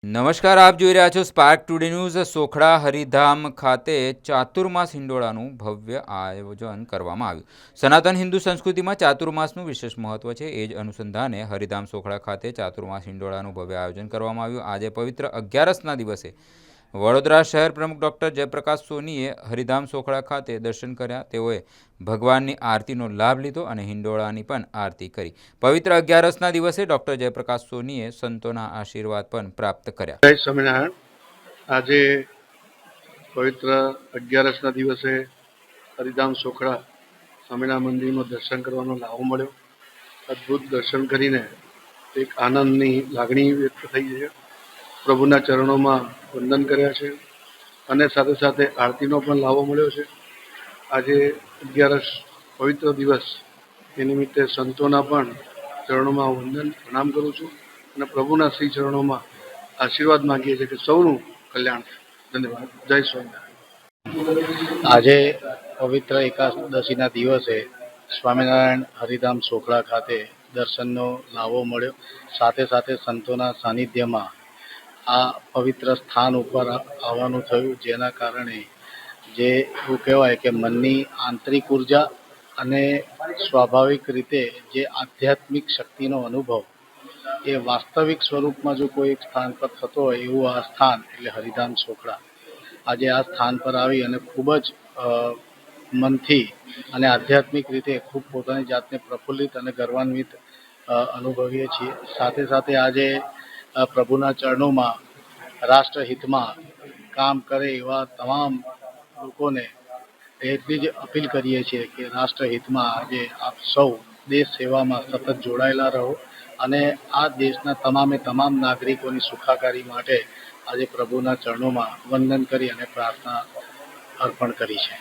નમસ્કાર, આપ જોઈ રહ્યા છો spark today news. Sokhda Haridham ખાતે ચાતુર્માસ હિંડોળાનું ભવ્ય આયોજન કરવામાં આવ્યું. સનાતન હિન્દુ સંસ્કૃતિમાં ચાતુર્માસનું વિશેષ મહત્વ છે. એ જ અનુસંધાને હરિધામ સોખડા ખાતે ચાતુર્માસ હિંડોળાનું ભવ્ય આયોજન કરવામાં આવ્યું. આજે પવિત્ર 11ના દિવસે વડોદરા શહેર પ્રમુખ ડૉક્ટર જયપ્રકાશ સોનીએ હરિધામ સોખડા ખાતે દર્શન કર્યા. તેઓએ ભગવાનની આરતીનો લાભ લીધો અને હિંડોળાની પણ આરતી કરી. પવિત્ર 11ના દિવસે ડૉક્ટર જયપ્રકાશ સોનીએ સંતોના આશીર્વાદ પણ પ્રાપ્ત કર્યા. જય સ્વામિનારાયણ. આજે પવિત્ર 11ના દિવસે હરિધામ સોખડા સ્વામિનારાયણ મંદિરનું દર્શન કરવાનો લાવો મળ્યો. અદ્ભુત દર્શન કરીને એક આનંદની લાગણી વ્યક્ત થઈ છે. પ્રભુના ચરણોમાં વંદન કર્યા છે અને સાથે સાથે આરતીનો પણ લાવો મળ્યો છે. આજે 11 પવિત્ર દિવસ એ નિમિત્તે સંતોના પણ ચરણોમાં વંદન પ્રણામ કરું છું અને પ્રભુના શ્રી ચરણોમાં આશીર્વાદ માંગીએ છીએ કે સૌનું કલ્યાણ થાય. ધન્યવાદ. જય સ્વામિનારાયણ. આજે પવિત્ર એકાદશીના દિવસે સ્વામિનારાયણ હરિધામ સોખડા ખાતે દર્શનનો લાવો મળ્યો. સાથે સાથે સંતોના સાનિધ્યમાં આ પવિત્ર સ્થાન ઉપર આવવાનું થયું, જેના કારણે જે એવું કહેવાય કે મનની આંતરિક ઉર્જા અને સ્વાભાવિક રીતે જે આધ્યાત્મિક શક્તિનો અનુભવ એ વાસ્તવિક સ્વરૂપમાં જો કોઈ એક સ્થાન પર થતો હોય એવું આ સ્થાન એટલે હરિધામ સોખડા. આજે આ સ્થાન પર આવી અને ખૂબ જ મનથી અને આધ્યાત્મિક રીતે ખૂબ પોતાની જાતને પ્રફુલ્લિત અને ગર્વાન્વિત અનુભવીએ છીએ. સાથે સાથે આજે પ્રભુના ચરણોમાં રાષ્ટ્રહિતમાં કામ કરે એવા તમામ લોકોને એટલી જ અપીલ કરીએ છીએ કે રાષ્ટ્રહિતમાં આજે આપ સૌ દેશ સેવામાં સતત જોડાયેલા રહો અને આ દેશના તમામે તમામ નાગરિકોની સુખાકારી માટે આજે પ્રભુના ચરણોમાં વંદન કરી અને પ્રાર્થના અર્પણ કરી છે.